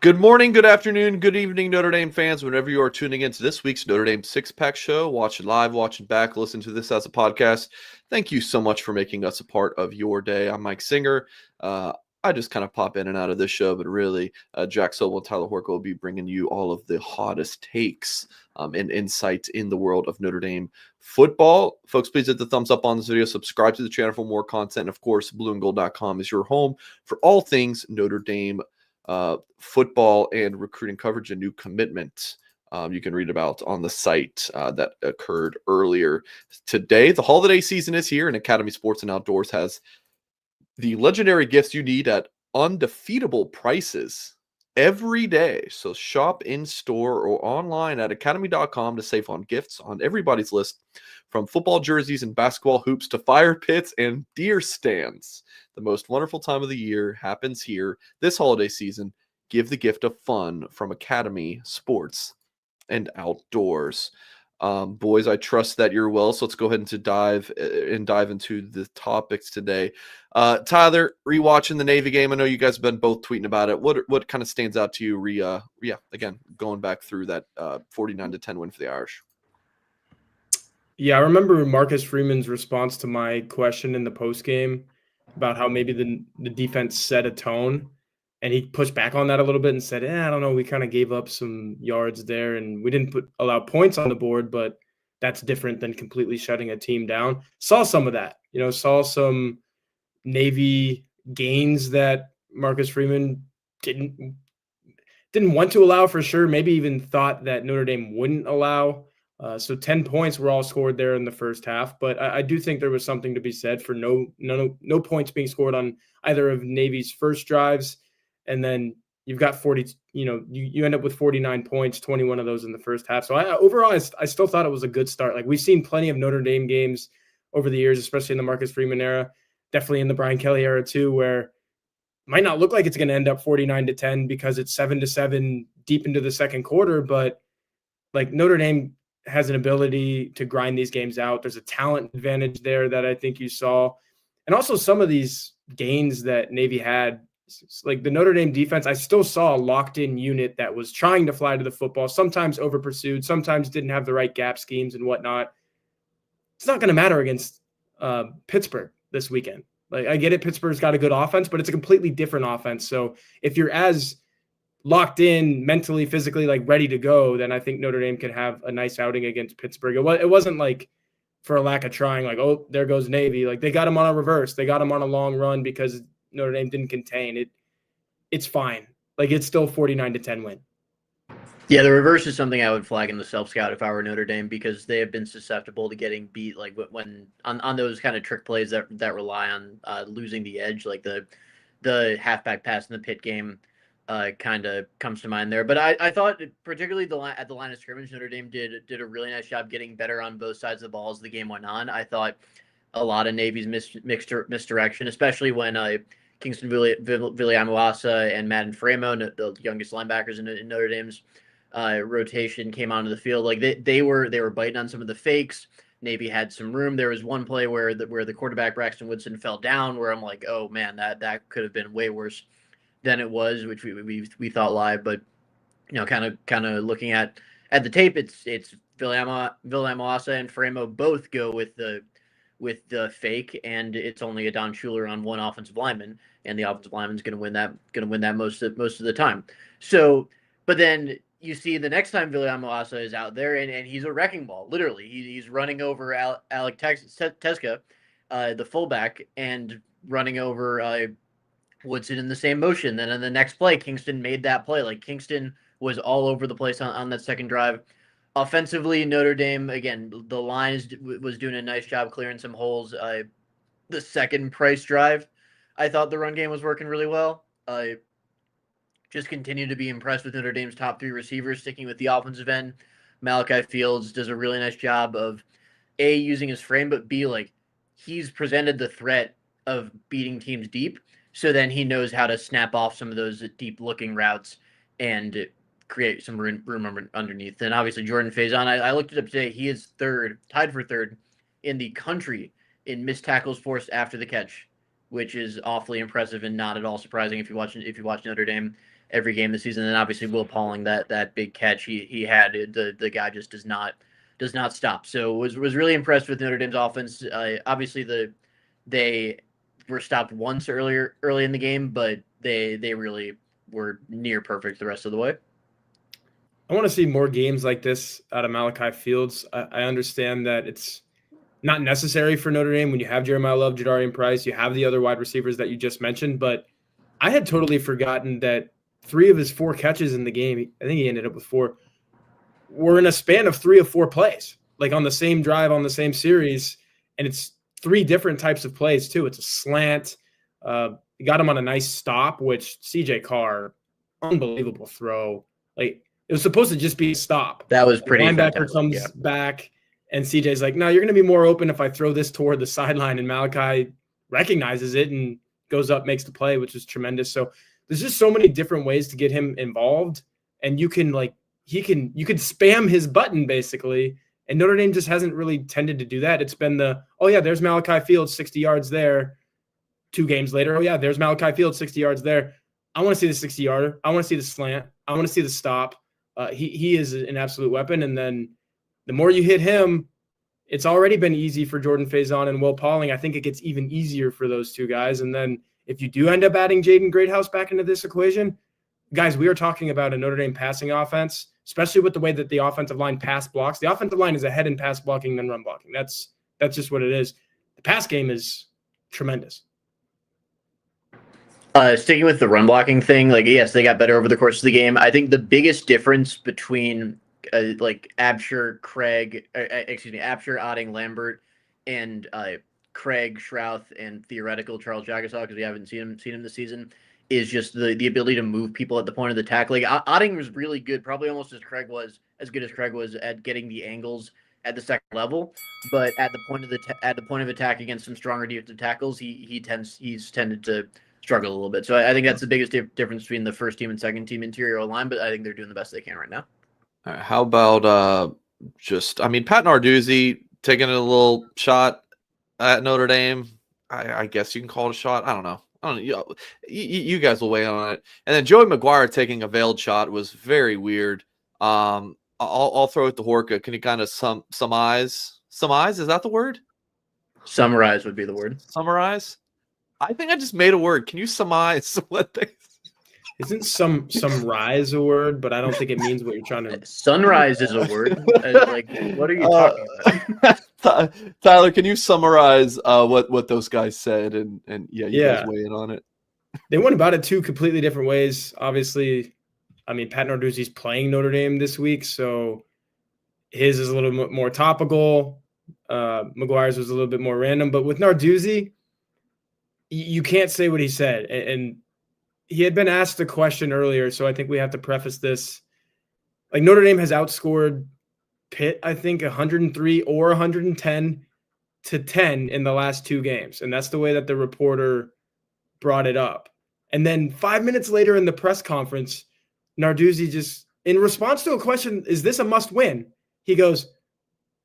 Good morning, good afternoon, good evening, Notre Dame fans. Whenever you are tuning into this week's Notre Dame Six Pack Show, watching live, watching back, listen to this as a podcast. Thank you so much for making us a part of your day. I'm Mike Singer. I just kind of pop in and out of this show, but really, Jack Soble and Tyler Horka will be bringing you all of the hottest takes and insights in the world of Notre Dame football. Folks, please hit the thumbs up on this video, subscribe to the channel for more content, and of course, blueandgold.com is your home for all things Notre Dame football and recruiting coverage, a new commitment you can read about on the site that occurred earlier today. The holiday season is here, and Academy Sports and Outdoors has the legendary gifts you need at undefeatable prices every day. So shop in store or online at academy.com to save on gifts on everybody's list, from football jerseys and basketball hoops to fire pits and deer stands. The most wonderful time of the year happens here this holiday season. Give the gift of fun from Academy Sports and Outdoors. Boys, I trust that you're well. So let's go ahead and dive into the topics today. Tyler, rewatching the Navy game. I know you guys have been both tweeting about it. What kind of stands out to you? Again, going back through that 49-10 win for the Irish. Yeah, I remember Marcus Freeman's response to my question in the post game about how maybe the defense set a tone, and he pushed back on that a little bit and said, I don't know, we kind of gave up some yards there, and we didn't allow points on the board, but that's different than completely shutting a team down. Saw some of that, saw some Navy gains that Marcus Freeman didn't want to allow for sure, maybe even thought that Notre Dame wouldn't allow. So 10 points were all scored there in the first half, but I do think there was something to be said for no points being scored on either of Navy's first drives, and then you've got 40. You end up with 49 points, 21 of those in the first half. So overall, I still thought it was a good start. Like, we've seen plenty of Notre Dame games over the years, especially in the Marcus Freeman era, definitely in the Brian Kelly era too, where might not look like it's going to end up 49-10 because it's 7-7 deep into the second quarter, but like, Notre Dame has an ability to grind these games out. There's a talent advantage there that I think you saw. And also some of these gains that Navy had, like the Notre Dame defense, I still saw a locked in unit that was trying to fly to the football, sometimes over pursued, sometimes didn't have the right gap schemes and whatnot. It's not going to matter against Pittsburgh this weekend. Like, I get it, Pittsburgh's got a good offense, but it's a completely different offense. So if you're as locked in mentally, physically, like ready to go, then I think Notre Dame can have a nice outing against Pittsburgh. It wasn't like for a lack of trying, like, oh, there goes Navy. Like, they got them on a reverse. They got them on a long run because Notre Dame didn't contain it. It's fine. Like, it's still 49-10 win. Yeah, the reverse is something I would flag in the self-scout if I were Notre Dame, because they have been susceptible to getting beat, like when on those kind of trick plays that rely on losing the edge, like the halfback pass in the Pitt game kind of comes to mind there. But I thought, particularly at the line of scrimmage, Notre Dame did a really nice job getting better on both sides of the ball as the game went on. I thought a lot of Navy's misdirection, especially when Kingston Viliamuasa and Madden Framo, the youngest linebackers in Notre Dame's rotation, came onto the field. Like, they were biting on some of the fakes. Navy had some room. There was one play where the quarterback Braxton Woodson fell down, where I'm like, oh man, that could have been way worse than it was, which we thought live. But kind of looking at the tape, it's Viliamuasa and Framo both go with the fake, and it's only a Don Schuler on one offensive lineman, and the offensive lineman's going to win that most of the time. So, but then you see the next time Viliamuasa is out there, and he's a wrecking ball. Literally, he's running over Alec Teska, the fullback, and running over Woodson in the same motion. Then in the next play, Kingston made that play. Like, Kingston was all over the place on that second drive. Offensively, Notre Dame, again, the line was doing a nice job clearing some holes. The second Price drive, I thought the run game was working really well. Just continue to be impressed with Notre Dame's top three receivers. Sticking with the offensive end, Malachi Fields does a really nice job of A, using his frame, but B, like, he's presented the threat of beating teams deep, so then he knows how to snap off some of those deep looking routes and create some room underneath. And obviously Jordan Faison, I looked it up today, he is tied for third in the country in missed tackles forced after the catch, which is awfully impressive and not at all surprising if you watch Notre Dame. every game this season. And obviously Will Pauling, that big catch he had, the guy just does not stop. So was really impressed with Notre Dame's offense. Obviously they were stopped once early in the game, but they really were near perfect the rest of the way. I want to see more games like this out of Malachi Fields. I understand that it's not necessary for Notre Dame when you have Jeremiah Love, Jadarian Price, you have the other wide receivers that you just mentioned, but I had totally forgotten that 3 of his 4 catches in the game, I think he ended up with 4, were in a span of 3 or 4 plays, like on the same drive, on the same series, and it's 3 different types of plays too. It's a slant. You got him on a nice stop, which CJ Carr, unbelievable throw. Like, it was supposed to just be a stop. That was pretty The linebacker fantastic, comes back, and CJ's like, no, you're going to be more open if I throw this toward the sideline. And Malachi recognizes it and goes up, makes the play, which is tremendous. So there's just so many different ways to get him involved. And you can you could spam his button basically. And Notre Dame just hasn't really tended to do that. It's been there's Malachi Fields, 60 yards there. 2 games later, there's Malachi Fields, 60 yards there. I want to see the 60-yarder. I want to see the slant. I want to see the stop. He is an absolute weapon. And then the more you hit him, it's already been easy for Jordan Faison and Will Pauling. I think it gets even easier for those 2 guys. And then if you do end up adding Jaden Greathouse back into this equation, guys, we are talking about a Notre Dame passing offense, especially with the way that the offensive line pass blocks. The offensive line is ahead in pass blocking than run blocking. That's just what it is. The pass game is tremendous. Sticking with the run blocking thing, yes, they got better over the course of the game. I think the biggest difference between Absher, Otting, Lambert, and Craig, Shrouth, and theoretical Charles Jagasaw, because we haven't seen him this season, is just the ability to move people at the point of the tackle. Otting was really good, probably almost as good as Craig was at getting the angles at the second level, but at the point of attack against some stronger defensive tackles, he's tended to struggle a little bit. So I think that's the biggest difference between the first team and second team interior line, but I think they're doing the best they can right now. How about Pat Narduzzi taking a little shot at Notre Dame? I guess you can call it a shot. I don't know. You guys will weigh in on it. And then Joey McGuire taking a veiled shot was very weird. I'll throw it to Horka. Can you kind of summarize? Is that the word? Summarize would be the word. Summarize? I think I just made a word. Can you summarize what they... Isn't some rise a word, but I don't think it means what you're trying to... Sunrise is a word. What are you talking about? Tyler, can you summarize what those guys said? And you guys weigh in on it. They went about it 2 completely different ways. Obviously, Pat Narduzzi's playing Notre Dame this week, so his is a little bit more topical. McGuire's was a little bit more random. But with Narduzzi, you can't say what he said. And he had been asked a question earlier, so I think we have to preface this. Notre Dame has outscored Pitt, I think, 103 or 110 to 10 in the last 2 games. And that's the way that the reporter brought it up. And then 5 minutes later in the press conference, Narduzzi just, in response to a question, is this a must win? He goes,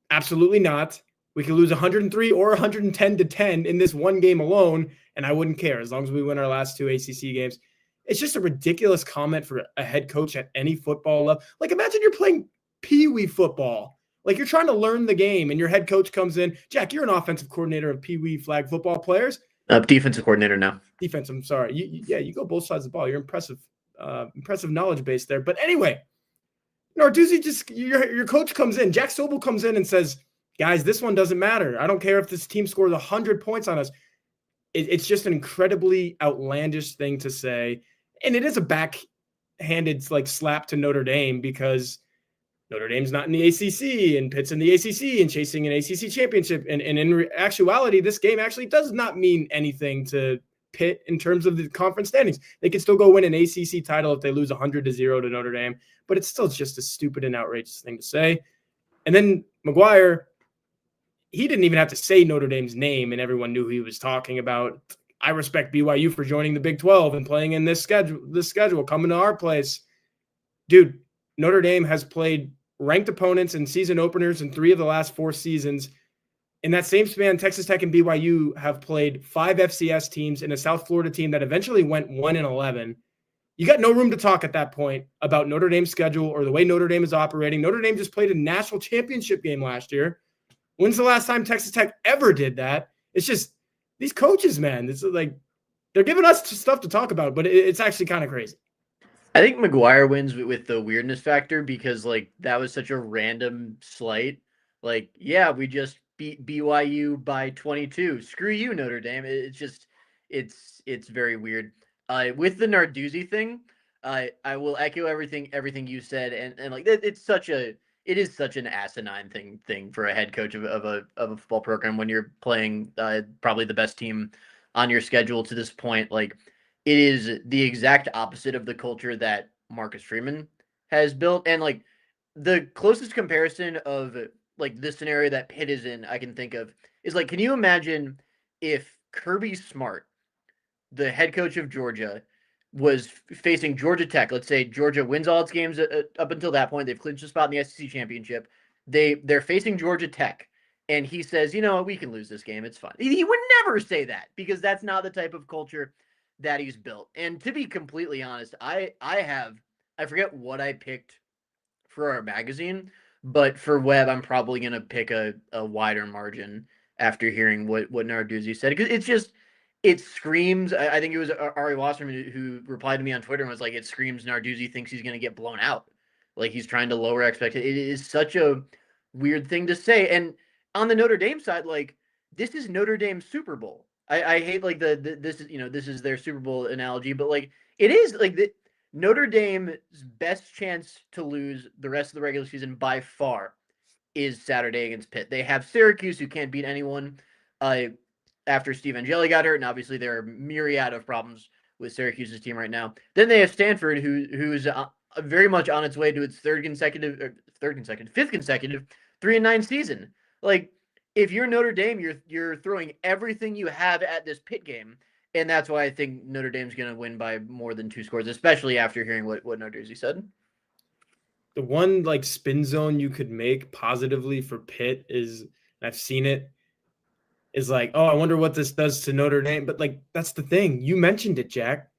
absolutely not. We could lose 103 or 110 to 10 in this one game alone, and I wouldn't care as long as we win our last 2 ACC games. It's just a ridiculous comment for a head coach at any football level. Imagine you're playing Pee-wee football. You're trying to learn the game, and your head coach comes in. Jack, you're an offensive coordinator of Pee-wee flag football players. Defensive coordinator now. Defense, I'm sorry. You go both sides of the ball. You're impressive knowledge base there. But anyway, Narduzzi your coach comes in. Jack Soble comes in and says, guys, this one doesn't matter. I don't care if this team scores 100 points on us. It's just an incredibly outlandish thing to say. And it is a backhanded slap to Notre Dame because Notre Dame's not in the ACC and Pitt's in the ACC and chasing an ACC championship. And in actuality, this game actually does not mean anything to Pitt in terms of the conference standings. They can still go win an ACC title if they lose 100-0 to Notre Dame, but it's still just a stupid and outrageous thing to say. And then McGuire, he didn't even have to say Notre Dame's name, and everyone knew who he was talking about. I respect BYU for joining the Big 12 and playing in this schedule, coming to our place. Dude, Notre Dame has played ranked opponents in season openers in 3 of the last 4 seasons. In that same span, Texas Tech and BYU have played 5 FCS teams and a South Florida team that eventually went 1-11. You got no room to talk at that point about Notre Dame's schedule or the way Notre Dame is operating. Notre Dame just played a national championship game last year. When's the last time Texas Tech ever did that? It's just these coaches, man. It's like they're giving us stuff to talk about, but it's actually kind of crazy. I think McGuire wins with the weirdness factor because like that was such a random slight. Like, yeah, we just beat BYU by 22. Screw you, Notre Dame. It's just it's very weird. With the Narduzzi thing, I will echo everything you said, and like it is such an asinine thing for a head coach of a football program when you're playing probably the best team on your schedule to this point. Like, it is the exact opposite of the culture that Marcus Freeman has built, and like the closest comparison of like this scenario that Pitt is in, I can think of is like, can you imagine if Kirby Smart, the head coach of Georgia, was facing Georgia Tech? Let's say Georgia wins all its games up until that point. They've clinched a spot in the SEC championship. They're facing Georgia Tech, and he says, "You know what? We can lose this game. It's fine." He would never say that because that's not the type of culture that he's built. And to be completely honest, I forget what I picked for our magazine, but for web, I'm probably gonna pick a wider margin after hearing what Narduzzi said, because it screams. I think it was Ari Wasserman who replied to me on Twitter and was like, "It screams Narduzzi thinks he's gonna get blown out, like he's trying to lower expectations." It is such a weird thing to say. And on the Notre Dame side, like, this is Notre Dame's Super Bowl. I hate like this is their Super Bowl analogy, but like it is like Notre Dame's best chance to lose the rest of the regular season by far is Saturday against Pitt. They have Syracuse, who can't beat anyone after Steve Angeli got hurt, and obviously there are a myriad of problems with Syracuse's team right now. Then they have Stanford, who's very much on its way to its fifth consecutive 3-9 season. Like, if you're Notre Dame, you're throwing everything you have at this Pitt game. And that's why I think Notre Dame's going to win by more than 2 scores, especially after hearing what Narduzzi said. The one like spin zone you could make positively for Pitt is, and I've seen it, is like, oh, I wonder what this does to Notre Dame. But like, that's the thing. You mentioned it, Jack.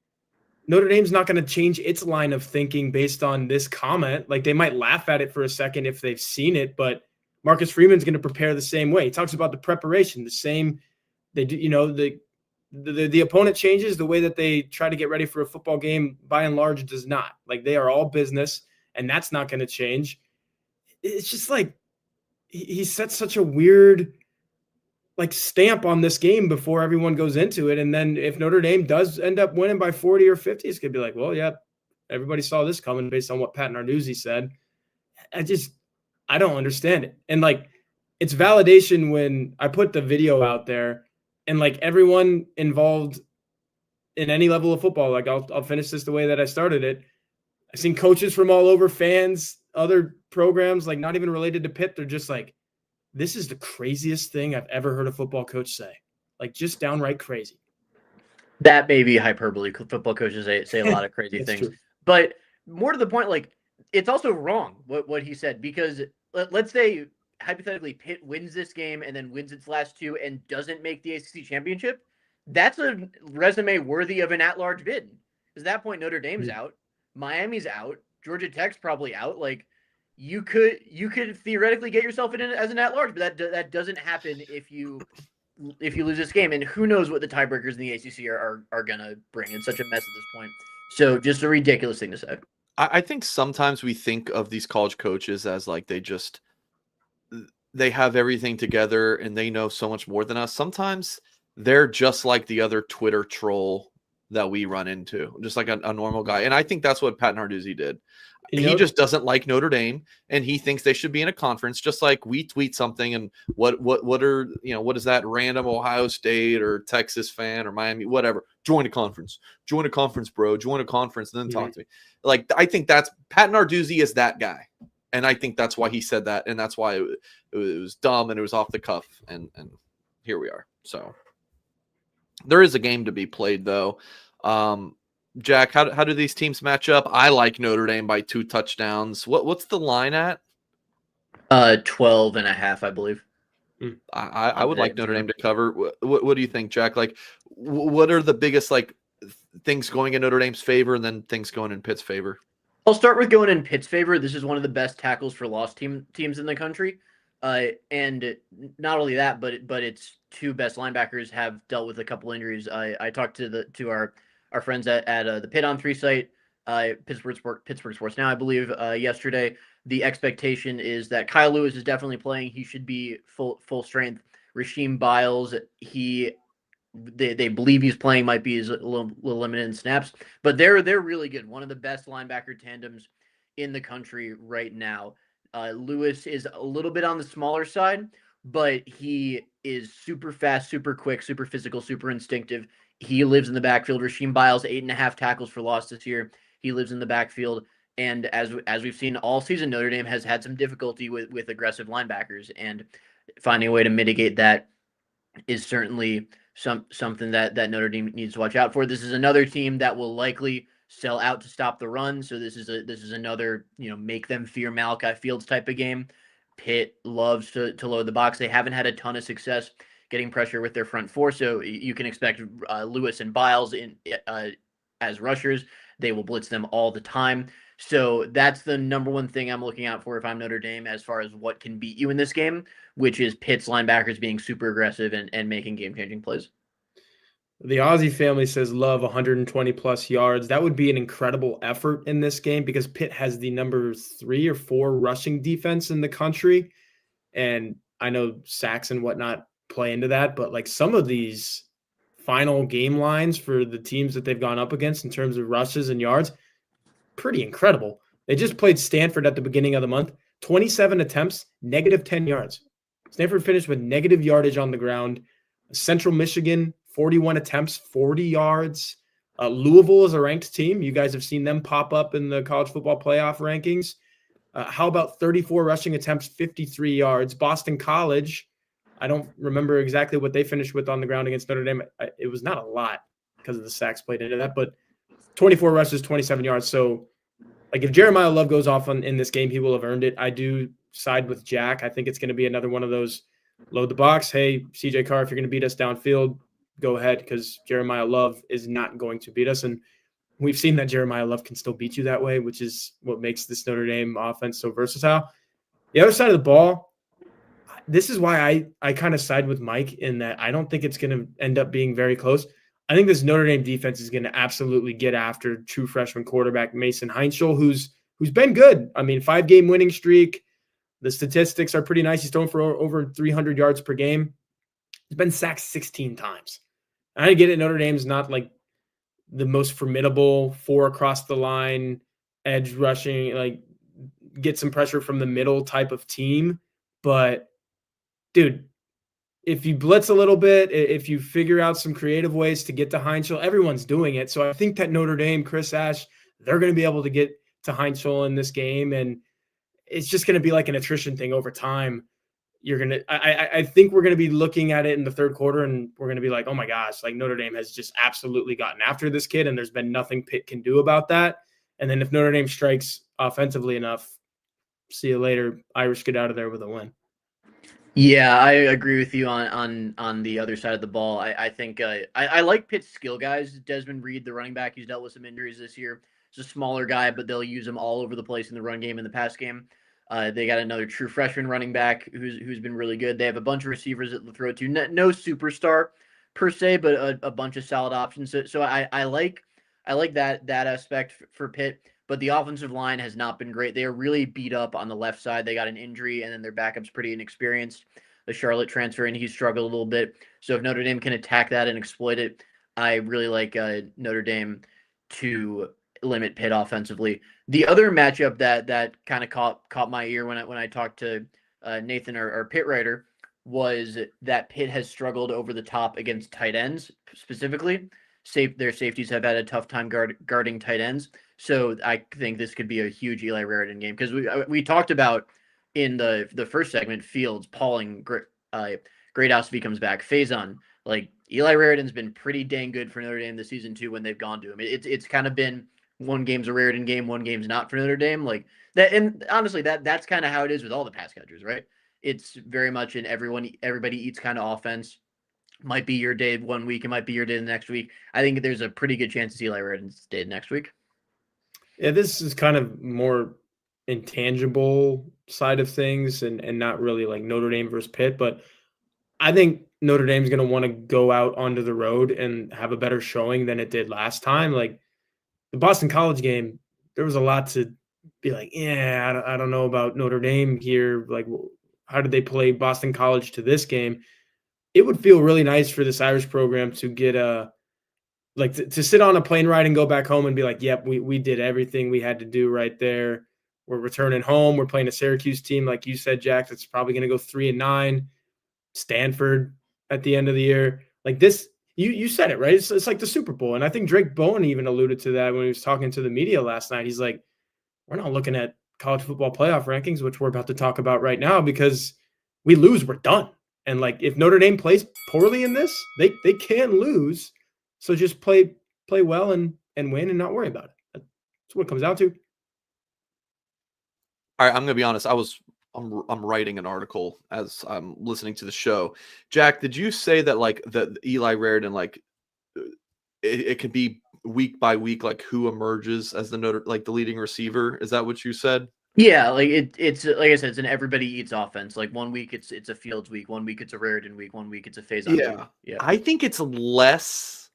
Notre Dame's not going to change its line of thinking based on this comment. Like, they might laugh at it for a second if they've seen it, but Marcus Freeman's going to prepare the same way. He talks about the preparation, the same. They do, the opponent changes. The way that they try to get ready for a football game, by and large, does not. Like, they are all business, and that's not going to change. It's just like he sets such a weird like stamp on this game before everyone goes into it. And then if Notre Dame does end up winning by 40 or 50, it's going to be like, well, yeah, everybody saw this coming based on what Pat Narduzzi said. I don't understand it. And like, it's validation when I put the video out there and like everyone involved in any level of football, like I'll finish this the way that I started it. I've seen coaches from all over, fans, other programs, like not even related to Pitt. They're just like, this is the craziest thing I've ever heard a football coach say. Like, just downright crazy. That may be hyperbole. Football coaches say a lot of crazy things. True. But more to the point, like, it's also wrong what he said, because let's say hypothetically Pitt wins this game and then wins its last 2 and doesn't make the ACC championship. That's a resume worthy of an at-large bid. Because at that point, Notre Dame's out, Miami's out, Georgia Tech's probably out. Like, you could theoretically get yourself in as an at-large, but that doesn't happen if you lose this game. And who knows what the tiebreakers in the ACC are gonna bring. It's such a mess at this point. So just a ridiculous thing to say. I think sometimes we think of these college coaches as like they have everything together and they know so much more than us. Sometimes they're just like the other Twitter troll that we run into, just like a normal guy. And I think that's what Pat Narduzzi did. He just doesn't like Notre Dame, and he thinks they should be in a conference, just like we tweet something and what is that random Ohio State or Texas fan or Miami, whatever, join a conference, bro, join a conference and then talk to me. Like, I think that's Pat Narduzzi is that guy. And I think that's why he said that. And that's why it was dumb and it was off the cuff. And here we are. So there is a game to be played though. Jack, how do these teams match up? I like Notre Dame by 2 touchdowns. What's the line at? 12.5, I believe. I would like Notre Dame to cover. What do you think, Jack? Like, what are the biggest like things going in Notre Dame's favor and then things going in Pitt's favor? I'll start with going in Pitt's favor. This is one of the best tackles for loss teams in the country. And not only that, but its two best linebackers have dealt with a couple injuries. I talked to our friends at the Pitt on 3 site, Pittsburgh Sports Now, I believe, yesterday. The expectation is that Kyle Lewis is definitely playing. He should be full strength. Rasheem Biles, they believe he's playing, might be a little limited in snaps, but they're really good. One of the best linebacker tandems in the country right now. Lewis is a little bit on the smaller side, but he is super fast, super quick, super physical, super instinctive. He lives in the backfield. Rasheem Biles, 8.5 tackles for loss this year. He lives in the backfield. And as we've seen all season, Notre Dame has had some difficulty with aggressive linebackers, and finding a way to mitigate that is certainly something that Notre Dame needs to watch out for. This is another team that will likely sell out to stop the run. So this is another, make them fear Malachi Fields type of game. Pitt loves to load the box. They haven't had a ton of success getting pressure with their front four, so you can expect Lewis and Biles as rushers. They will blitz them all the time. So that's the number one thing I'm looking out for if I'm Notre Dame as far as what can beat you in this game, which is Pitt's linebackers being super aggressive and making game-changing plays. The Aussie family says love 120 plus yards. That would be an incredible effort in this game because Pitt has the number 3 or 4 rushing defense in the country. And I know sacks and whatnot play into that, but like some of these final game lines for the teams that they've gone up against in terms of rushes and yards, pretty incredible. They just played Stanford at the beginning of the month, 27 attempts, negative 10 yards. Stanford finished with negative yardage on the ground. Central Michigan, 41 attempts, 40 yards. Louisville is a ranked team. You guys have seen them pop up in the college football playoff rankings. How about 34 rushing attempts, 53 yards? Boston College, I don't remember exactly what they finished with on the ground against Notre Dame. It was not a lot because of the sacks played into that, but 24 rushes, 27 yards. So, like, if Jeremiah Love goes off in this game, he will have earned it. I do side with Jack. I think it's going to be another one of those load the box. Hey, CJ Carr, if you're going to beat us downfield, go ahead, because Jeremiah Love is not going to beat us. And we've seen that Jeremiah Love can still beat you that way, which is what makes this Notre Dame offense so versatile. The other side of the ball, this is why I kind of side with Mike in that I don't think it's going to end up being very close. I think this Notre Dame defense is going to absolutely get after true freshman quarterback Mason Heinschel, who's been good. I mean, 5-game winning streak. The statistics are pretty nice. He's thrown for over 300 yards per game. He's been sacked 16 times. I get it. Notre Dame's not like the most formidable 4 across the line, edge rushing, like get some pressure from the middle type of team. But, dude, if you blitz a little bit, if you figure out some creative ways to get to Heinschel, everyone's doing it. So I think that Notre Dame, Chris Ash, they're going to be able to get to Heinschel in this game. And it's just going to be like an attrition thing over time. I think we're going to be looking at it in the third quarter and we're going to be like, oh my gosh, like Notre Dame has just absolutely gotten after this kid and there's been nothing Pitt can do about that. And then if Notre Dame strikes offensively enough, see you later. Irish get out of there with a win. Yeah, I agree with you on the other side of the ball. I think I like Pitt's skill guys. Desmond Reed, the running back, he's dealt with some injuries this year. He's a smaller guy, but they'll use him all over the place in the run game and the pass game. They got another true freshman running back who's been really good. They have a bunch of receivers that they'll throw to. No superstar per se, but a bunch of solid options. So I like that aspect for Pitt. But the offensive line has not been great. They are really beat up on the left side. They got an injury, and then their backup's pretty inexperienced. The Charlotte transfer, and he struggled a little bit. So if Notre Dame can attack that and exploit it, I really like Notre Dame to limit Pitt offensively. The other matchup that kind of caught my ear when I talked to Nathan, our Pitt writer, was that Pitt has struggled over the top against tight ends specifically. Their safeties have had a tough time guarding tight ends. So I think this could be a huge Eli Raridan game because we talked about in the first segment Fields, Pauling, Greathouse if he comes back, Faison. Like Eli Raridan's been pretty dang good for Notre Dame this season too when they've gone to him. It's kind of been one game's a Raridan game, one game's not for Notre Dame. Like that, and honestly, that's kind of how it is with all the pass catchers, right? It's very much an everybody eats kind of offense. might be your day one week, it might be your day the next week. I think there's a pretty good chance it's Eli Raridon's day next week. Yeah, this is kind of more intangible side of things and not really like Notre Dame versus Pitt, but I think Notre Dame's going to want to go out onto the road and have a better showing than it did last time. Like the Boston College game, there was a lot to be like, yeah, I don't know about Notre Dame here. Like, how did they play Boston College to this game? It would feel really nice for this Irish program to get to sit on a plane ride and go back home and be like, yep, we did everything we had to do right there. We're returning home. We're playing a Syracuse team, like you said, Jack, that's probably going to go 3-9. Stanford at the end of the year. Like this, you said it, right? It's like the Super Bowl. And I think Drake Bowen even alluded to that when he was talking to the media last night. He's like, we're not looking at college football playoff rankings, which we're about to talk about right now, because we lose, we're done. And like if Notre Dame plays poorly in this, they can lose. So just play well and win and not worry about it. That's what it comes down to. All right, I'm going to be honest. I'm writing an article as I'm listening to the show. Jack, did you say that like the Eli Raridon, like it can be week by week, like who emerges as the leading receiver? Is that what you said? Yeah, like it's like I said, it's an everybody eats offense. Like 1 week it's a Fields week, 1 week it's a Raridon week, 1 week it's a Faison week. Yeah. I think it's less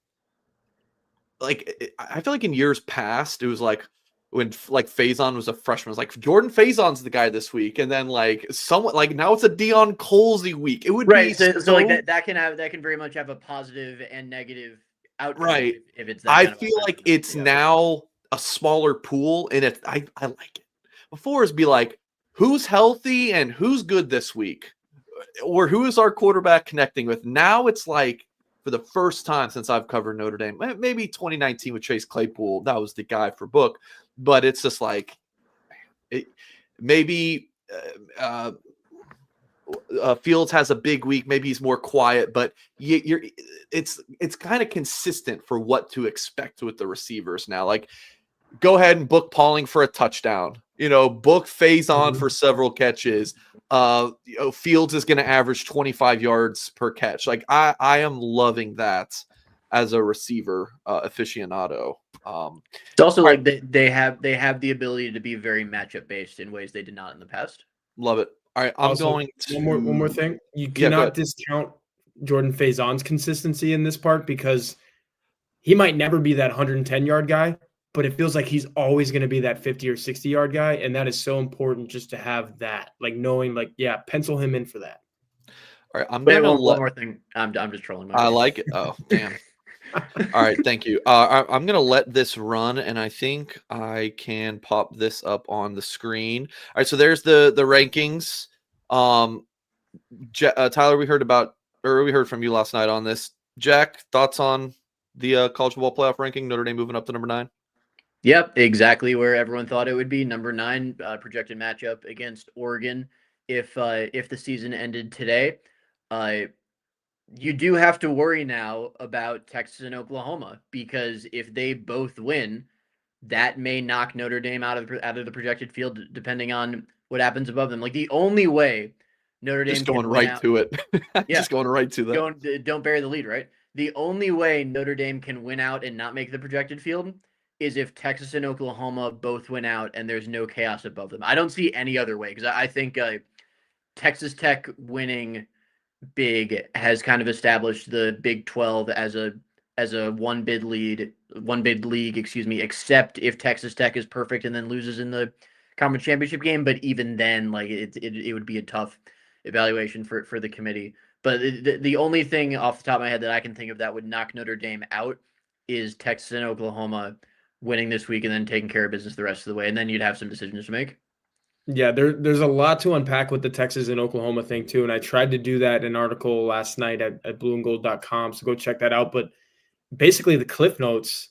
like I feel like in years past it was like when like Faison was a freshman, it was like Jordan Faison's the guy this week, and then like someone like now it's a Deion Colesy week. It would right. be So like that can very much have a positive and negative outcome. Right. If it's that I kind of feel like it's now a smaller pool, and I like it. Before it'd be like who's healthy and who's good this week, or who is our quarterback connecting with. Now it's like for the first time since I've covered Notre Dame, maybe 2019 with Chase Claypool, that was the guy for book. But it's just like maybe Fields has a big week. Maybe he's more quiet, but it's kind of consistent for what to expect with the receivers now. Like, go ahead and book Pauling for a touchdown. Book Faison for several catches. Fields is going to average 25 yards per catch. Like, I am loving that as a receiver aficionado. It's also like they have the ability to be very matchup based in ways they did not in the past. Love it. All right, I'm also, going to one more thing. You cannot discount Jordan Faison's consistency in this part, because he might never be that 110-yard guy, but it feels like he's always going to be that 50 or 60-yard guy, and that is so important just to have that, like knowing, like, yeah, pencil him in for that. All right, I'm going to one more thing. I'm just trolling. I like it. Oh, damn. All right, thank you. I'm going to let this run, and I think I can pop this up on the screen. All right, so there's the rankings. Tyler, we heard from you last night on this. Jack, thoughts on the college football playoff ranking? Notre Dame moving up to number 9. Yep, exactly where everyone thought it would be. Number 9 projected matchup against Oregon. If the season ended today, you do have to worry now about Texas and Oklahoma, because if they both win, that may knock Notre Dame out of the projected field, depending on what happens above them. Like the only way Notre Dame just going right to it, just going right to that. Don't bury the lead, right? The only way Notre Dame can win out and not make the projected field is if Texas and Oklahoma both win out and there's no chaos above them. I don't see any other way, because I think Texas Tech winning big has kind of established the Big 12 as a one bid league, except if Texas Tech is perfect and then loses in the conference championship game. But even then, like it would be a tough evaluation for the committee. But the only thing off the top of my head that I can think of that would knock Notre Dame out is Texas and Oklahoma winning this week and then taking care of business the rest of the way. And then you'd have some decisions to make. Yeah, there's a lot to unpack with the Texas and Oklahoma thing too, and I tried to do that in an article last night at blueandgold.com, so go check that out. But basically the cliff notes,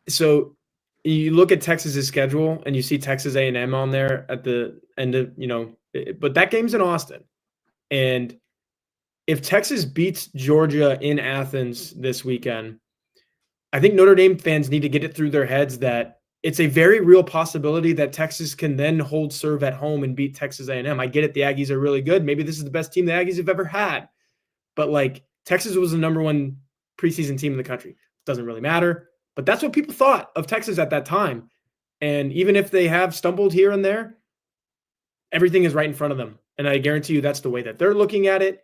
so you look at Texas's schedule and you see Texas A&M on there at the end of, but that game's in Austin. And if Texas beats Georgia in Athens this weekend, I think Notre Dame fans need to get it through their heads that it's a very real possibility that Texas can then hold serve at home and beat Texas A&M. I get it. The Aggies are really good. Maybe this is the best team the Aggies have ever had. But like Texas was the number one preseason team in the country. Doesn't really matter, but that's what people thought of Texas at that time. And even if they have stumbled here and there, everything is right in front of them. And I guarantee you that's the way that they're looking at it.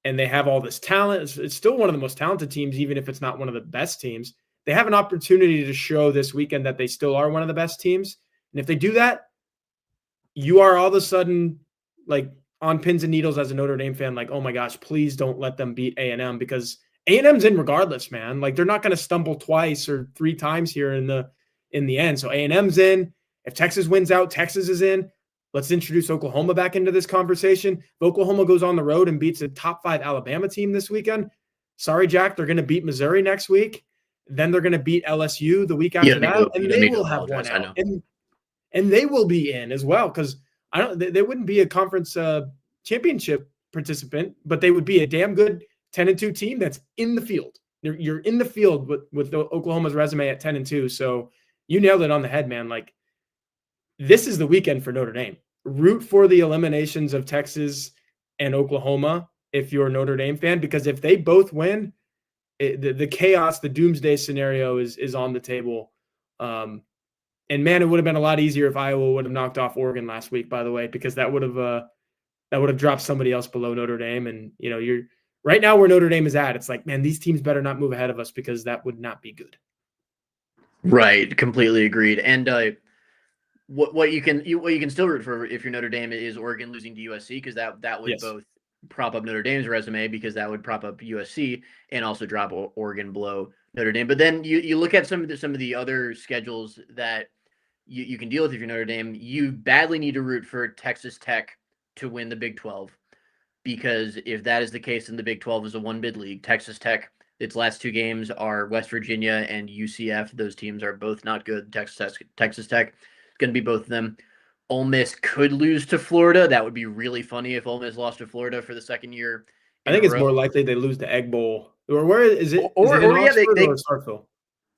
And they have all this talent. It's still one of the most talented teams, even if it's not one of the best teams. They have an opportunity to show this weekend that they still are one of the best teams. And if they do that, you are all of a sudden like on pins and needles as a Notre Dame fan, like, oh my gosh, please don't let them beat A&M, because A&M's in regardless, man. Like, they're not going to stumble twice or 3 times here in the end. So A&M's in. If Texas wins out, Texas is in. Let's introduce Oklahoma back into this conversation. If Oklahoma goes on the road and beats a top 5 Alabama team this weekend, sorry, Jack, they're going to beat Missouri next week. Then they're going to beat LSU the week after that, and they will have one out. And they will be in as well, because they wouldn't be a conference championship participant, but they would be a damn good 10-2 team that's in the field. You're in the field with Oklahoma's resume at 10-2. So you nailed it on the head, man. Like, this is the weekend for Notre Dame. Root for the eliminations of Texas and Oklahoma if you're a Notre Dame fan, because if they both win, the chaos, the doomsday scenario is on the table. And man, it would have been a lot easier if Iowa would have knocked off Oregon last week, by the way, because that would have dropped somebody else below Notre Dame. And you're right now where Notre Dame is at. It's like, man, these teams better not move ahead of us, because that would not be good. Right, completely agreed. And what you can still root for if you're Notre Dame is Oregon losing to USC, because that would both prop up Notre Dame's resume, because that would prop up USC and also drop Oregon below Notre Dame. But then you look at some of the other schedules that you can deal with if you're Notre Dame. You badly need to root for Texas Tech to win the Big 12, because if that is the case, then the Big 12 is a 1-bid league. Texas Tech, its last 2 games are West Virginia and UCF. Those teams are both not good. Texas Tech going to be both of them. Ole Miss could lose to Florida. That would be really funny if Ole Miss lost to Florida for the second year. I think it's more likely they lose the Egg Bowl. Or where is it? Is it in Oxford or Starkville?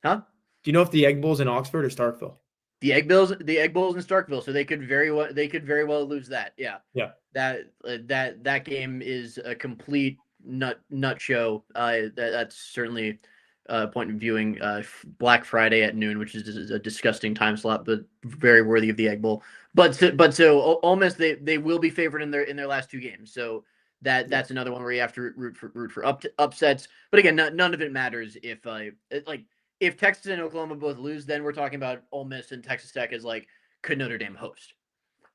Huh? Do you know if the Egg Bowl's in Oxford or Starkville? The Egg Bowl's in Starkville, so they could very well lose that. Yeah. Yeah. That game is a complete nut show. That's certainly point of viewing Black Friday at noon, which is a disgusting time slot, but very worthy of the Egg Bowl. But so Ole Miss, they will be favored in their last 2 games. So that's another one where you have to root for upsets. But again, none of it matters if Texas and Oklahoma both lose, then we're talking about Ole Miss and Texas Tech as like, could Notre Dame host?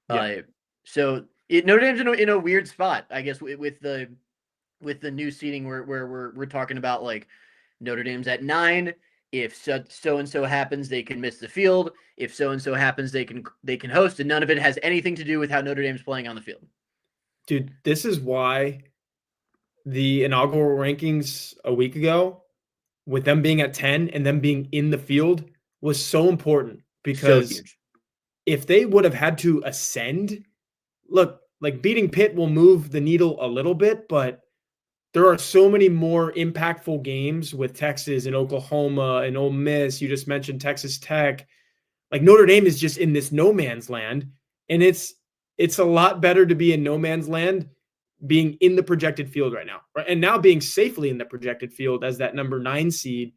Yeah. So Notre Dame's in a weird spot, I guess, with the new seating where we're talking about like Notre Dame's at 9. If so and so happens, they can miss the field. If so and so happens, they can host, and none of it has anything to do with how Notre Dame's playing on the field. Dude, this is why the inaugural rankings a week ago, with them being at 10 and them being in the field, was so important, because if they would have had to ascend, look, like beating Pitt will move the needle a little bit, but there are so many more impactful games with Texas and Oklahoma and Ole Miss. You just mentioned Texas Tech. Like, Notre Dame is just in this no man's land, and it's a lot better to be in no man's land being in the projected field right now, right? And now being safely in the projected field as that number 9 seed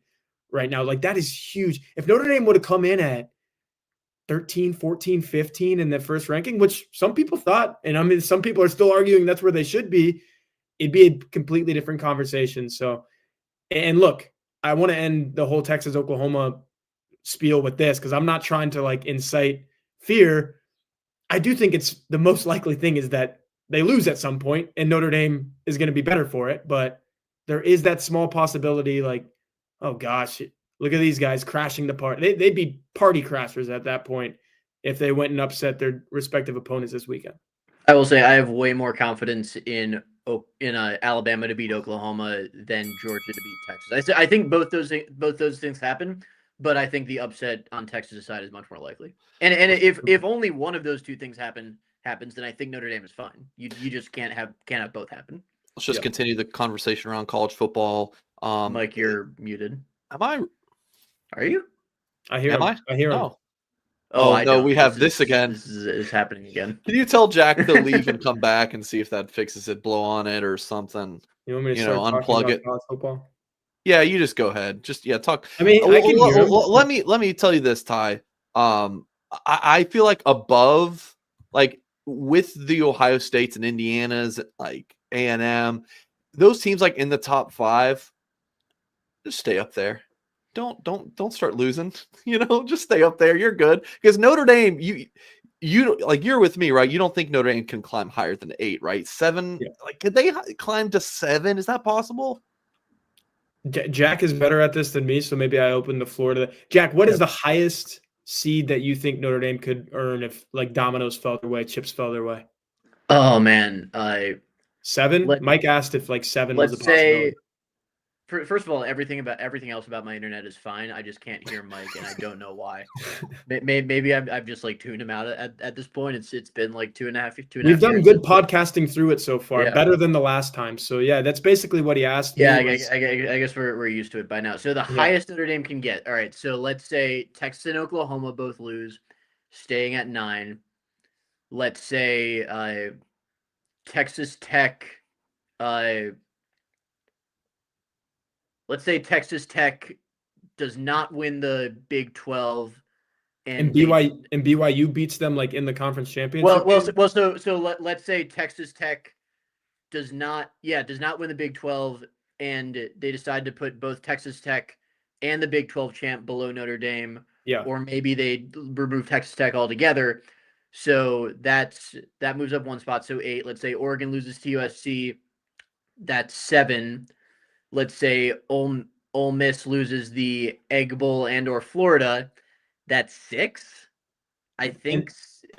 right now. Like, that is huge. If Notre Dame would have come in at 13, 14, 15 in the first ranking, which some people thought, and I mean, some people are still arguing that's where they should be, it'd be a completely different conversation. So, and look, I want to end the whole Texas-Oklahoma spiel with this, because I'm not trying to like incite fear. I do think it's the most likely thing is that they lose at some point and Notre Dame is going to be better for it. But there is that small possibility, like, oh gosh, look at these guys crashing the party. They'd be party crashers at that point if they went and upset their respective opponents this weekend. I will say I have way more confidence in Alabama to beat Oklahoma than Georgia to beat Texas. I think both those things happen, but I think the upset on Texas' side is much more likely. And if only one of those 2 things happens, then I think Notre Dame is fine. You just can't have both happen. Let's just continue the conversation around college football. Mike, you're muted. Am I? Are you? I hear him. I hear him. Oh, I no, don't. we have this again. This is happening again. Can you tell Jack to leave and come back and see if that fixes it? Blow on it or something. You want me to start talking Unplug about it. college football? Yeah, you just go ahead. Just talk. I mean, I can hear him. Let me tell you this, Ty. I feel like above, like with the Ohio States and Indianas, like A&M, those teams like in the top 5, just stay up there. Don't start losing. Just stay up there. You're good because Notre Dame. You like you're with me, right? You don't think Notre Dame can climb higher than 8, right? 7. Yeah. Like, could they climb to 7? Is that possible? Jack is better at this than me, so maybe I open the floor to that. Jack, what is the highest seed that you think Notre Dame could earn if like dominoes fell their way, chips fell their way? Oh man, 7. Mike asked if like 7 was a let's possibility. say. First of all, everything else about my internet is fine. I just can't hear Mike, and I don't know why. Maybe I've just like tuned him out at this point. It's been like 2.5 We've done years. good podcasting through it so far, Yeah. better than the last time. So yeah, that's basically what he asked. Yeah, I guess we're used to it by now. So the Yeah. highest Notre Dame can get. All right, so let's say Texas and Oklahoma both lose, staying at 9. Let's say Texas Tech. Let's say Texas Tech does not win the Big 12, and BYU beats them like in the conference championship. So let's say Texas Tech does not win the Big 12, and they decide to put both Texas Tech and the Big 12 champ below Notre Dame. Yeah. Or maybe they remove Texas Tech altogether. So that moves up 1 spot. So 8. Let's say Oregon loses to USC. That's 7. Let's say Ole Miss loses the Egg Bowl and/or Florida. That's 6. I think.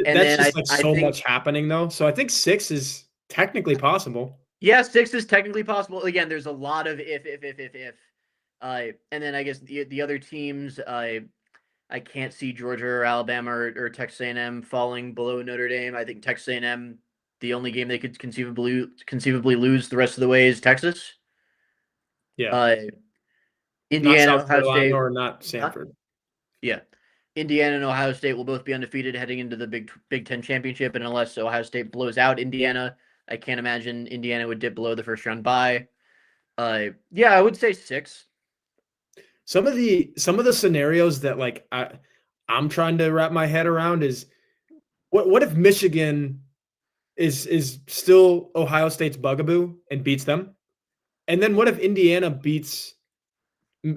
And that's just so much happening though. So I think 6 is technically possible. Yeah, 6 is technically possible. Again, there's a lot of if. And then I guess the other teams, I can't see Georgia or Alabama or Texas A&M falling below Notre Dame. I think Texas A&M, the only game they could conceivably lose the rest of the way is Texas. Yeah. Indiana, not South Ohio State, or not Sanford. Yeah. Indiana and Ohio State will both be undefeated heading into the Big Ten championship, and unless Ohio State blows out Indiana, I can't imagine Indiana would dip below the first round bye. Yeah, I would say 6. Some of the scenarios that like I'm trying to wrap my head around is what if Michigan is still Ohio State's bugaboo and beats them, and then what if Indiana beats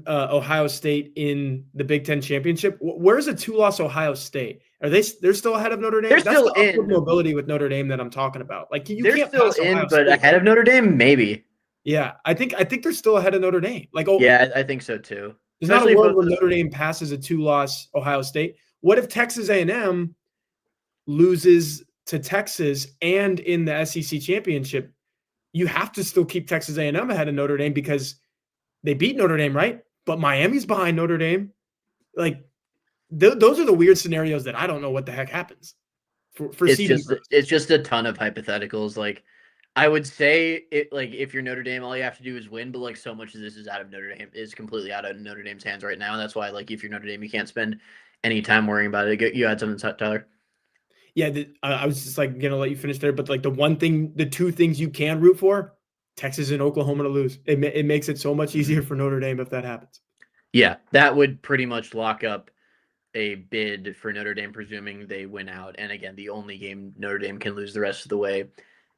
Ohio State in the Big Ten championship? Where's a 2-loss Ohio State? They're still ahead of Notre Dame? They're That's still the upward mobility with Notre Dame that I'm talking about. Like they're can't still pass in, Ohio but State. ahead of Notre Dame, maybe. Yeah, I think they're still ahead of Notre Dame. Like, yeah, I think so too. There's not a world where Notre Dame passes a 2-loss Ohio State. What if Texas A&M loses to Texas and in the SEC championship? You have to still keep Texas A&M ahead of Notre Dame because they beat Notre Dame, right? But Miami's behind Notre Dame. Like, those are the weird scenarios that I don't know what the heck happens for it's just a ton of hypotheticals. Like, I would say it, like, if you're Notre Dame, all you have to do is win, but like so much of this is completely out of Notre Dame's hands right now. And that's why, like, if you're Notre Dame, you can't spend any time worrying about it. You had something, Tyler? Yeah, I was just like gonna let you finish there, but like the 2 things you can root for, Texas and Oklahoma to lose. It makes it so much easier for Notre Dame if that happens. Yeah, that would pretty much lock up a bid for Notre Dame, presuming they win out. And again, the only game Notre Dame can lose the rest of the way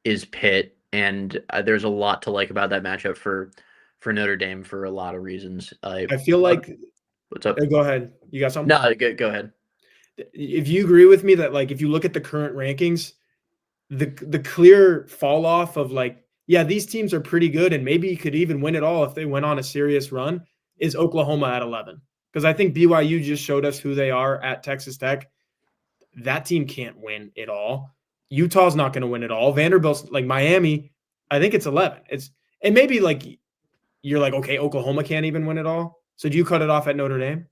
is Pitt, and there's a lot to like about that matchup for Notre Dame for a lot of reasons. I feel like. What's up? Go ahead. You got something? No, go ahead. If you agree with me that like if you look at the current rankings, the clear fall off of like, yeah, these teams are pretty good and maybe you could even win it all if they went on a serious run, is Oklahoma at 11. Because I think BYU just showed us who they are at Texas Tech. That team can't win it all. Utah's not going to win it all. Vanderbilt's like Miami, I think it's 11. And maybe like you're like, okay, Oklahoma can't even win it all. So do you cut it off at Notre Dame?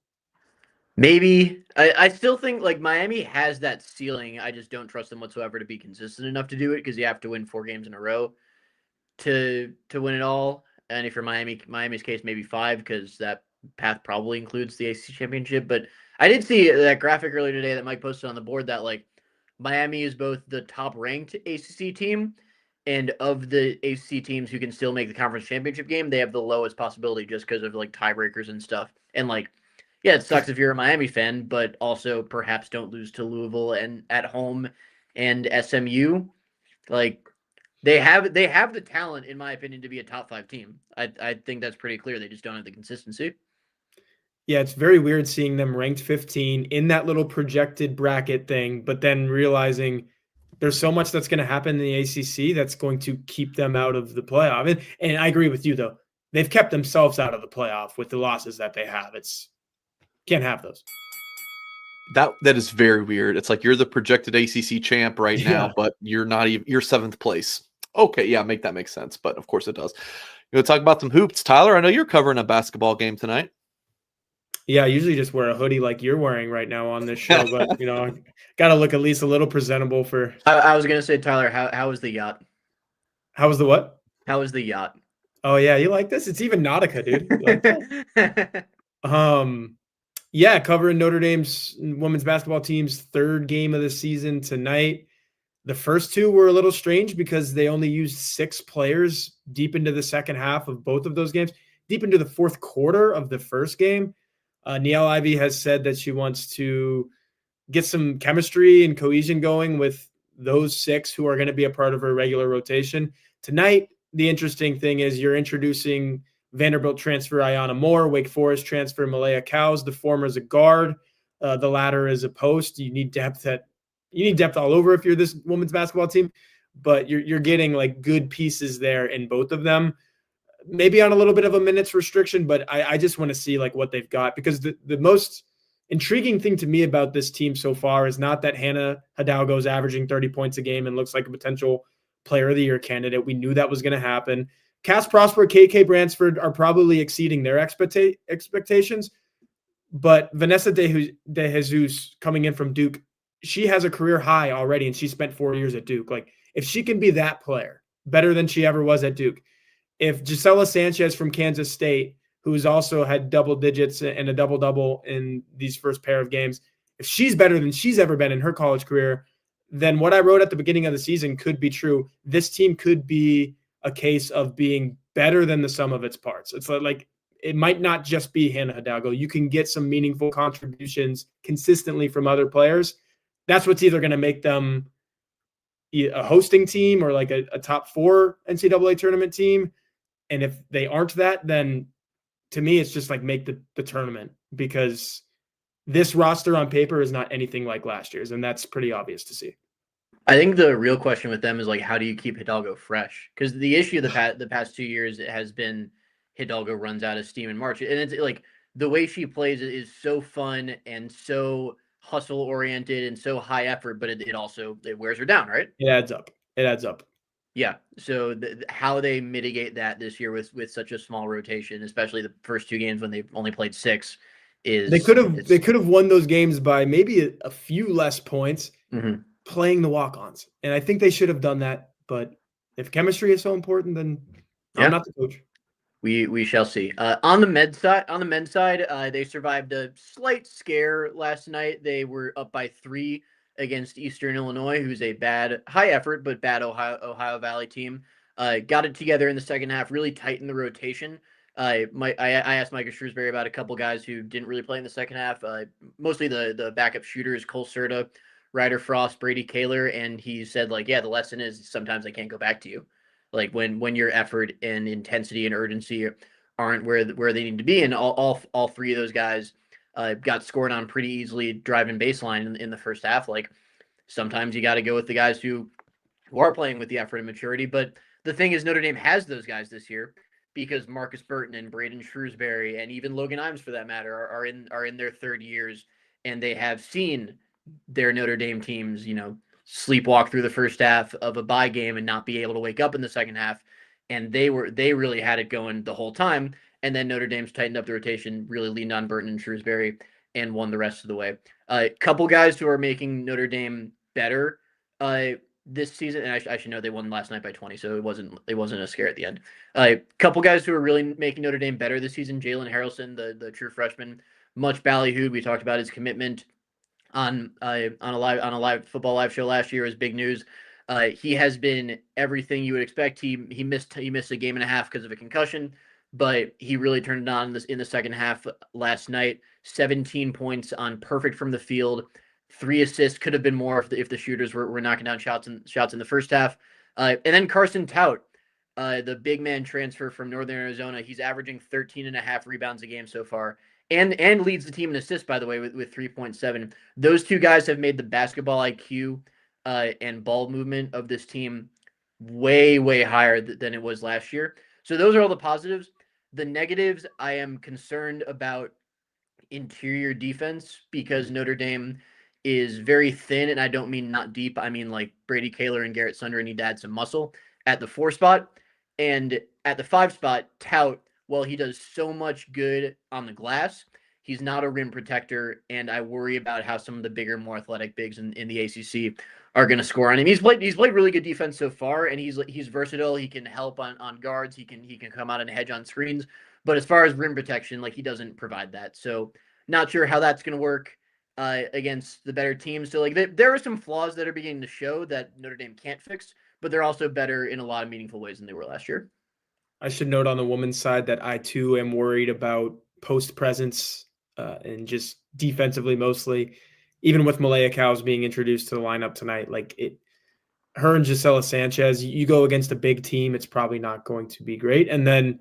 Maybe. I still think like Miami has that ceiling. I just don't trust them whatsoever to be consistent enough to do it because you have to win 4 games in a row to win it all. And if you're Miami's case, maybe 5 because that path probably includes the ACC championship. But I did see that graphic earlier today that Mike posted on the board that like Miami is both the top ranked ACC team, and of the ACC teams who can still make the conference championship game, they have the lowest possibility just because of like tiebreakers and stuff. And like, yeah, it sucks if you're a Miami fan, but also perhaps don't lose to Louisville and at home and SMU. Like they have the talent, in my opinion, to be a top 5 team. I think that's pretty clear. They just don't have the consistency. Yeah, it's very weird seeing them ranked 15 in that little projected bracket thing, but then realizing there's so much that's going to happen in the ACC that's going to keep them out of the playoff. And I agree with you, though. They've kept themselves out of the playoff with the losses that they have. It's can't have those. That is very weird. It's like you're the projected ACC champ right now, Yeah. but you're not even. You're 7th place. Okay, yeah, that makes sense. But of course it does. You want to talk about some hoops, Tyler? I know you're covering a basketball game tonight. Yeah, I usually just wear a hoodie like you're wearing right now on this show, but got to look at least a little presentable for. I was gonna say, Tyler, how was the yacht? How was the what? How was the yacht? Oh yeah, you like this? It's even Nautica, dude. You like that? Yeah, covering Notre Dame's women's basketball team's 3rd game of the season tonight. The first 2 were a little strange because they only used 6 players deep into the second half of both of those games, deep into the 4th quarter of the first game. Niele Ivey has said that she wants to get some chemistry and cohesion going with those 6 who are going to be a part of her regular rotation. Tonight, the interesting thing is you're introducing Vanderbilt transfer Ayanna Moore, Wake Forest transfer Malaya Cowes. The former is a guard, the latter is a post. You need depth all over if you're this women's basketball team, but you're getting like good pieces there in both of them. Maybe on a little bit of a minutes restriction, but I just want to see like what they've got, because the most intriguing thing to me about this team so far is not that Hannah Hidalgo is averaging 30 points a game and looks like a potential player of the year candidate. We knew that was going to happen. Cass Prosper, KK Bransford are probably exceeding their expectations, but Vanessa De Jesus coming in from Duke, she has a career high already, and she spent 4 years at Duke. Like, if she can be that player, better than she ever was at Duke. If Gisela Sanchez from Kansas State, who's also had double digits and a double-double in these first pair of games, if she's better than she's ever been in her college career, then what I wrote at the beginning of the season could be true. This team could be a case of being better than the sum of its parts. It's like it might not just be Hannah Hidalgo. You can get some meaningful contributions consistently from other players. That's what's either going to make them a hosting team or like a top 4 NCAA tournament team. And if they aren't that, then to me, it's just like make the tournament, because this roster on paper is not anything like last year's. And that's pretty obvious to see. I think the real question with them is like, how do you keep Hidalgo fresh? Because the issue the past 2 years has been Hidalgo runs out of steam in March, and it's like the way she plays is so fun and so hustle oriented and so high effort, but it also wears her down, right? It adds up. Yeah. So how they mitigate that this year with such a small rotation, especially the first 2 games when they only played 6, is they could have won those games by maybe a few less points. Mm-hmm. Playing the walk-ons, and I think they should have done that. But if chemistry is so important, then I'm not the coach. We shall see. On the men's side, they survived a slight scare last night. They were up by 3 against Eastern Illinois, who's a high effort but bad Ohio Valley team. Got it together in the second half, really tightened the rotation. I asked Micah Shrewsbury about a couple guys who didn't really play in the second half. Mostly the backup shooters, Cole Serta, Ryder Frost, Brady Kaler, and he said, like, yeah, the lesson is sometimes I can't go back to you. Like when your effort and intensity and urgency aren't where they need to be, and all 3 of those guys got scored on pretty easily driving baseline in the first half. Like, sometimes you got to go with the guys who are playing with the effort and maturity. But the thing is, Notre Dame has those guys this year because Marcus Burton and Braden Shrewsbury and even Logan Imes, for that matter, are in their 3rd years, and they have seen their Notre Dame teams, sleepwalk through the first half of a bye game and not be able to wake up in the second half. And they really had it going the whole time. And then Notre Dame's tightened up the rotation, really leaned on Burton and Shrewsbury, and won the rest of the way. A couple guys who are making Notre Dame better. this season, and I should know they won last night by 20, so it wasn't a scare at the end. A couple guys who are really making Notre Dame better this season: Jalen Harrelson, the true freshman, much ballyhooed. We talked about his commitment on a live football live show last year is big news. He has been everything you would expect. He missed a game and a half because of a concussion, but he really turned it on in the second half last night. 17 points on perfect from the field, 3 assists. Could have been more if the shooters were knocking down shots in the first half. And then Carson Tout, the big man transfer from Northern Arizona, he's averaging 13.5 rebounds a game so far. And leads the team in assists, by the way, with 3.7. Those two guys have made the basketball IQ and ball movement of this team way, way higher than it was last year. So those are all the positives. The negatives, I am concerned about interior defense because Notre Dame is very thin, and I don't mean not deep. I mean like Brady Kaler and Garrett Sunder need to add some muscle at the 4 spot. And at the 5 spot, Tout, well, he does so much good on the glass. He's not a rim protector, and I worry about how some of the bigger, more athletic bigs in the ACC are going to score on him. He's played really good defense so far, and he's versatile. He can help on guards. He can come out and hedge on screens. But as far as rim protection, like, he doesn't provide that. So not sure how that's going to work against the better teams. So like there are some flaws that are beginning to show that Notre Dame can't fix, but they're also better in a lot of meaningful ways than they were last year. I should note on the women's side that I too am worried about post presence and just defensively mostly. Even with Malaya Cows being introduced to the lineup tonight, her and Gisela Sanchez, you go against a big team, it's probably not going to be great. And then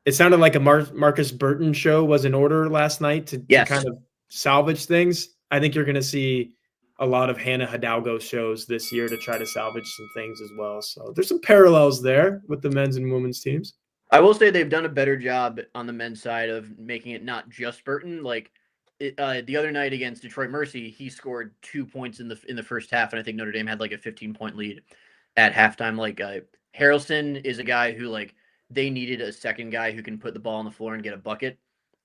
it sounded like a Marcus Burton show was in order last night to kind of salvage things. I think you're going to see a lot of Hannah Hidalgo shows this year to try to salvage some things as well. So there's some parallels there with the men's and women's teams. I will say they've done a better job on the men's side of making it not just Burton. Like the other night against Detroit Mercy, he scored 2 points in the first half, and I think Notre Dame had like a 15-point lead at halftime. Like Harrelson is a guy who, like, they needed a second guy who can put the ball on the floor and get a bucket,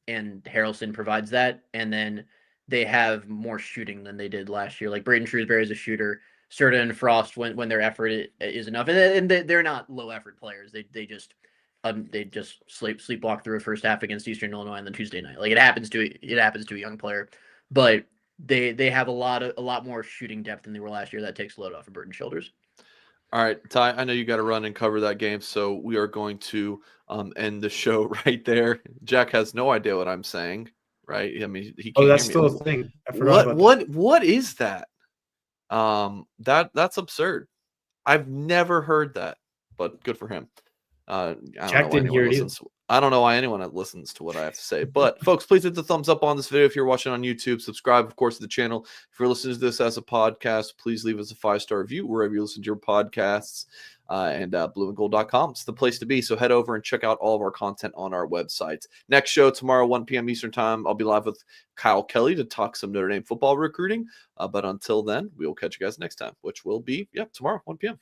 and Harrelson provides that. And then they have more shooting than they did last year. Like Braden Shrewsbury is a shooter. Serta and Frost, when their effort is enough, and they're not low effort players. They just sleepwalk through a first half against Eastern Illinois on the Tuesday night. Like it happens to a young player, but they have a lot more shooting depth than they were last year. That takes a load off of Burton's shoulders. All right, Ty, I know you got to run and cover that game, so we are going to end the show right there. Jack has no idea what I'm saying, right? I mean, he can't that's hear me. still a thing. I forgot about that. What is that? That's absurd. I've never heard that, but good for him. I don't know why anyone listens to what I have to say. But folks, please hit the thumbs up on this video if you're watching on YouTube. Subscribe, of course, to the channel. If you're listening to this as a podcast, please leave us a 5-star review wherever you listen to your podcasts. And blueandgold.com is the place to be. So head over and check out all of our content on our website. Next show tomorrow, 1 p.m. Eastern time. I'll be live with Kyle Kelly to talk some Notre Dame football recruiting. But until then, we will catch you guys next time, which will be tomorrow, 1 p.m.